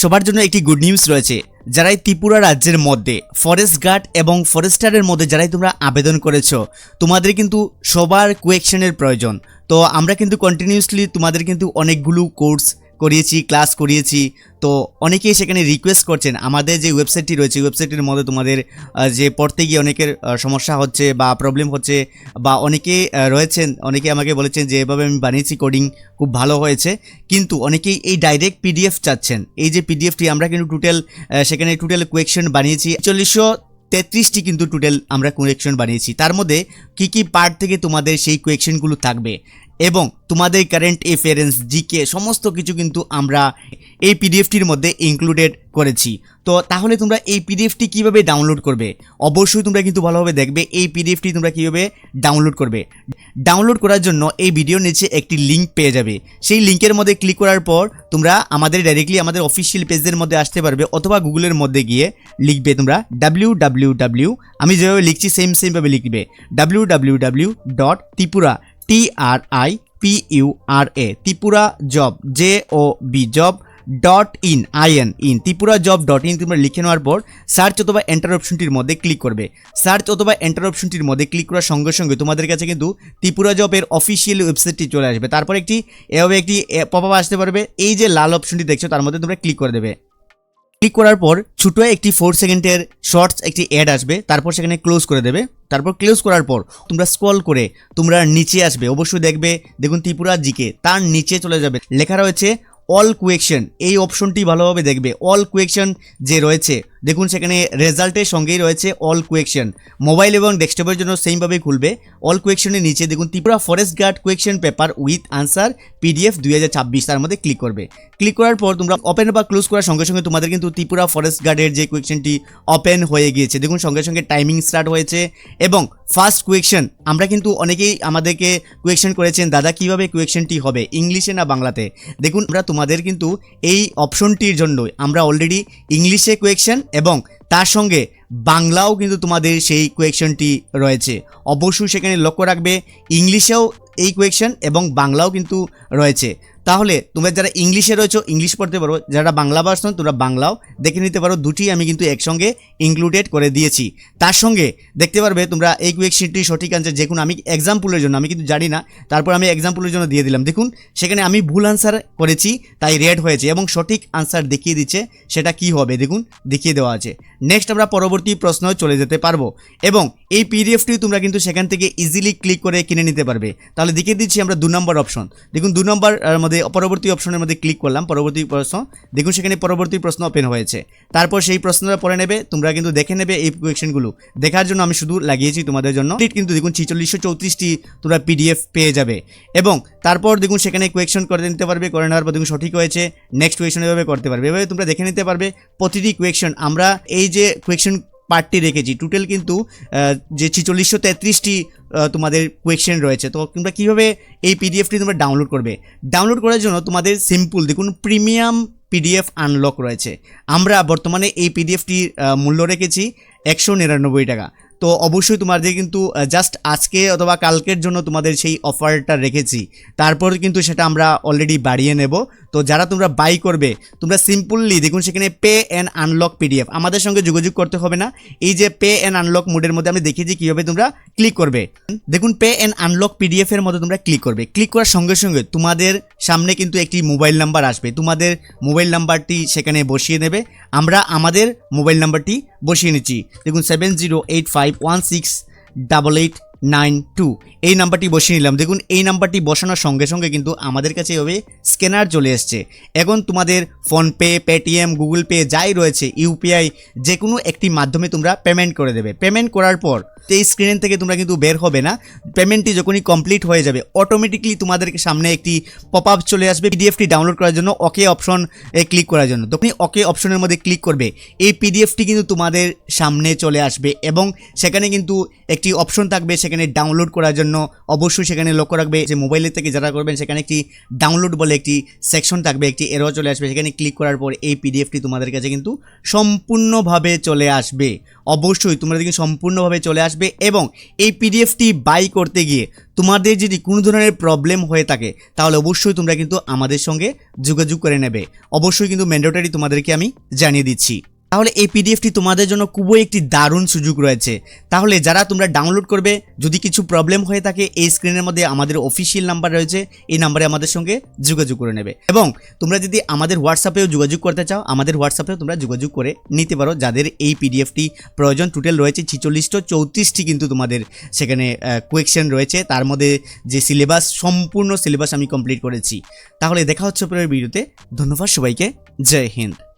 সবার জন্য একটি গুড নিউজ রয়েছে। যারাই ত্রিপুরা রাজ্যের মধ্যে ফরেস্ট গার্ড এবং ফরেস্টারের মধ্যে যারাই তোমরা আবেদন করেছো, তোমাদের কিন্তু সবার কোয়েকশনের প্রয়োজন। তো আমরা কিন্তু কন্টিনিউসলি তোমাদের কিন্তু অনেকগুলো কোর্স করিয়েছি, ক্লাস করিয়েছি। তো অনেকেই সেখানে রিকোয়েস্ট করছেন, আমাদের যে ওয়েবসাইটটি রয়েছে ওয়েবসাইটের মধ্যে তোমাদের যে পড়তে গিয়ে অনেকের সমস্যা হচ্ছে বা প্রবলেম হচ্ছে, বা অনেকে রয়েছেন, অনেকে আমাকে বলেছেন যে এভাবে আমি বানিয়েছি, কোডিং খুব ভালো হয়েছে, কিন্তু অনেকেই এই ডাইরেক্ট পিডিএফ চাচ্ছেন। এই যে পিডিএফটি আমরা কিন্তু সেখানে টোটাল কোয়েকশন বানিয়েছি 43টি কিন্তু টোটাল আমরা কোয়েকশন বানিয়েছি। তার মধ্যে কি পার্ট থেকে তোমাদের সেই কোয়েকশনগুলো থাকবে এবং তোমাদের কারেন্ট অ্যাফেয়ারেন্স, জিকে সমস্ত কিছু কিন্তু আমরা এই পিডিএফটির মধ্যে ইনক্লুডেড করেছি। তো তাহলে তোমরা এই পিডিএফটি কিভাবে ডাউনলোড করবে, অবশ্যই তোমরা কিন্তু ভালোভাবে দেখবে এই পিডিএফটি তোমরা কিভাবে ডাউনলোড করবে। ডাউনলোড করার জন্য এই ভিডিওর নিচে একটি লিঙ্ক পেয়ে যাবে। সেই লিঙ্কের মধ্যে ক্লিক করার পর তোমরা ডাইরেক্টলি আমাদের অফিসিয়াল পেজের মধ্যে আসতে পারবে, অথবা গুগলের মধ্যে গিয়ে লিখবে তোমরা www, আমি যেভাবে লিখছি সেমভাবে লিখবে www.tripura TRIPURA Tripura job JOB.in Tripura জব.in তোমরা লিখে নেওয়ার পর সার্চ অথবা এন্টার অপশনটির মধ্যে ক্লিক করবে। সার্চ অথবা এন্টার অপশনটির মধ্যে ক্লিক করার সঙ্গে সঙ্গে তোমাদের কাছে কিন্তু ত্রিপুরা জবের অফিসিয়াল ওয়েবসাইটটি চলে আসবে। তারপর এভাবে একটি পপআপ আসতে পারবে, এই যে লাল অপশনটি দেখছো তার মধ্যে তোমরা ক্লিক করে দেবে। ক্লিক করার পর ছোট একটি 4 সেকেন্ডের শর্টস একটি অ্যাড আসবে, তারপর সেখানে ক্লোজ করে দেবে। তারপর ক্লোজ করার পর তোমরা স্ক্রল করে তোমরা নিচে আসবে, অবশ্যই দেখুন ত্রিপুরা জিকে, তার নিচে চলে যাবে, লেখা রয়েছে অল কোয়েকশন। এই অপশনটি ভালোভাবে দেখবে, অল কোয়েকশন যে রয়েছে দেখুন সেখানে রেজাল্টের সঙ্গেই রয়েছে অল কোয়েকশন। মোবাইল এবং ডেস্কটপের জন্য সেমভাবেই খুলবে। অল কোয়েকশনের নিচে দেখুন Tripura forest guard question paper with answer PDF 2026, তার মধ্যে ক্লিক করবে। ক্লিক করার পর তোমরা ওপেন বা ক্লোজ করার সঙ্গে সঙ্গে তোমাদের কিন্তু ত্রিপুরা ফরেস্ট গার্ডের যে কোয়েকশনটি ওপেন হয়ে গিয়েছে। দেখুন সঙ্গে সঙ্গে টাইমিং স্টার্ট হয়েছে এবং ফার্স্ট কোয়েকশন আমরা কিন্তু অনেকেই আমাদেরকে কোয়েকশন করেছেন, দাদা কিভাবে কোয়েকশনটি হবে, ইংলিশে না বাংলাতে। দেখুন আমরা তোমাদের কিন্তু এই অপশনটির জন্য আমরা অলরেডি ইংলিশে কোয়েকশন এবং তার সঙ্গে বাংলাও কিন্তু তোমাদের সেই কোয়েকশনটি রয়েছে। অবশ্যই সেখানে লক্ষ্য রাখবে ইংলিশেও এই কোয়েকশন এবং বাংলাও কিন্তু রয়েছে। তাহলে তোমরা যারা ইংলিশে রয়েছো ইংলিশ পড়তে পারো, যারা বাংলা ভার্সন তোমরা বাংলাও দেখে নিতে পারো। দুটি আমি কিন্তু একসঙ্গে ইনক্লুডেড করে দিয়েছি। তার সঙ্গে দেখতে পারবে তোমরা এই কোয়েকশনটি সঠিক আনসার, যে কোনো আমি এক্সাম্পলের জন্য, আমি কিন্তু জানি না, তারপর আমি এক্সাম্পলের জন্য দিয়ে দিলাম। দেখুন সেখানে আমি ভুল আনসার করেছি তাই রেড হয়েছে, এবং সঠিক আনসার দেখিয়ে দিচ্ছে সেটা কি হবে দেখুন দেখিয়ে দেওয়া আছে। নেক্সট আমরা পরবর্তী প্রশ্ন চলে যেতে পারবো এবং এই পিডিএফটি তোমরা কিন্তু সেখান থেকে ইজিলি ক্লিক করে কিনে নিতে পারবে। তাহলে দেখিয়ে দিচ্ছি আমরা 2 নম্বর অপশন। দেখুন 2 নম্বর মধ্যে পরবর্তী অপশনের মধ্যে ক্লিক করলাম, পরবর্তী প্রশ্ন, দেখুন সেখানে পরবর্তী প্রশ্ন ওপেন হয়েছে। তারপর সেই প্রশ্নটা পড়ে নেবে, তোমরা কিন্তু দেখে নেবে। এই কোয়েকশনগুলো দেখার জন্য আমি শুধু লাগিয়েছি তোমাদের জন্য। কিন্তু দেখুন 4634টি তোমরা PDF পেয়ে যাবে এবং তারপর দেখুন সেখানে কোয়েকশন করে নিতে পারবে। করে নেওয়ার পর দেখুন সঠিক হয়েছে, নেক্সট কোয়েকশন এভাবে করতে পারবে। এভাবে তোমরা দেখে নিতে পারবে প্রতিটি কোয়েকশন। আমরা এই যে কোয়েকশন পার্টটি রেখেছি টোটাল কিন্তু যে 4633টি তোমাদের কোয়েকশন রয়েছে। তো তোমরা কীভাবে এই পিডিএফটি তোমরা ডাউনলোড করবে, ডাউনলোড করার জন্য তোমাদের সিম্পল দেখুন প্রিমিয়াম PDF আনলক রয়েছে। আমরা বর্তমানে এই পিডিএফটির মূল্য রেখেছি 199 টাকা। তো অবশ্যই তোমাদের কিন্তু জাস্ট আজকে অথবা কালকের জন্য তোমাদের সেই অফারটা রেখেছি, তারপর কিন্তু সেটা আমরা অলরেডি বাড়িয়ে নেব। তো যারা তোমরা বাই করবে তোমরা সিম্পলি দেখুন সেখানে পে অ্যান্ড আনলক PDF, আমাদের সঙ্গে যোগাযোগ করতে হবে না। এই যে পে অ্যান্ড আনলক মোডের মধ্যে আমি দেখিয়েছি কীভাবে তোমরা ক্লিক করবে। দেখুন পে অ্যান্ড আনলক PDF এর মধ্যে তোমরা ক্লিক করবে। ক্লিক করার সঙ্গে সঙ্গে তোমাদের সামনে কিন্তু একটি মোবাইল নাম্বার আসবে, তোমাদের মোবাইল নাম্বারটি সেখানে বসিয়ে দেবে। আমরা আমাদের মোবাইল নাম্বারটি বসিয়ে নিচ্ছি, দেখুন 7085168892 এই নাম্বারটি বসিয়ে নিলাম। দেখুন এই নাম্বারটি বসানোর সঙ্গে সঙ্গে কিন্তু আমাদের কাছে এভাবে স্ক্যানার চলে এসছে। এখন তোমাদের ফোনপে, পেটিএম, গুগল পে যাই রয়েছে, UPI যে কোনো একটি মাধ্যমে তোমরা পেমেন্ট করে দেবে। পেমেন্ট করার পর এই স্ক্রিন থেকে তোমরা কিন্তু বের হবে না। পেমেন্টটি যখনই কমপ্লিট হয়ে যাবে অটোমেটিকলি তোমাদের সামনে একটি পপআপ চলে আসবে পিডিএফটি ডাউনলোড করার জন্য, ওকে অপশন ক্লিক করার জন্য। তখনই ওকে অপশনের মধ্যে ক্লিক করবে, এই পিডিএফটি কিন্তু তোমাদের সামনে চলে আসবে এবং সেখানে কিন্তু একটি অপশন থাকবে সেখানে ডাউনলোড করার জন্য। অবশ্যই সেখানে লক্ষ্য রাখবে যে মোবাইলের থেকে যারা করবেন সেখানে একটি ডাউনলোড বলে একটি সেকশন থাকবে, একটি এরো চলে আসবে। সেখানে ক্লিক করার পর এই পিডিএফটি তোমাদের কাছে কিন্তু সম্পূর্ণভাবে চলে আসবে। অবশ্যই তোমরা দেখি সম্পূর্ণভাবে চলে আসবে এবং এই পিডিএফটি বাই করতে গিয়ে তোমাদের যদি কোনো ধরনের প্রবলেম হয়ে থাকে তাহলে অবশ্যই তোমরা কিন্তু আমাদের সঙ্গে যোগাযোগ করে নেবে। অবশ্যই কিন্তু ম্যান্ডেটরি তোমাদেরকে আমি জানিয়ে দিচ্ছি। তাহলে এই পিডিএফটি তোমাদের জন্য খুবই একটি দারুণ সুযোগ রয়েছে। তাহলে যারা তোমরা ডাউনলোড করবে, যদি কিছু প্রবলেম হয়ে থাকে এই স্ক্রিনের মধ্যে আমাদের অফিসিয়াল নাম্বার রয়েছে, এই নাম্বারে আমাদের সঙ্গে যোগাযোগ করে নেবে। এবং তোমরা যদি আমাদের হোয়াটসঅ্যাপেও যোগাযোগ করতে চাও, আমাদের হোয়াটসঅ্যাপেও তোমরা যোগাযোগ করে নিতে পারো। যাদের এই পিডিএফটি প্রয়োজন, টোটাল রয়েছে 46-34টি কিন্তু তোমাদের সেখানে কোয়েকশন রয়েছে, তার মধ্যে যে সিলেবাস, সম্পূর্ণ সিলেবাস আমি কমপ্লিট করেছি। তাহলে দেখা হচ্ছে পরের ভিডিওতে। ধন্যবাদ সবাইকে, জয় হিন্দ।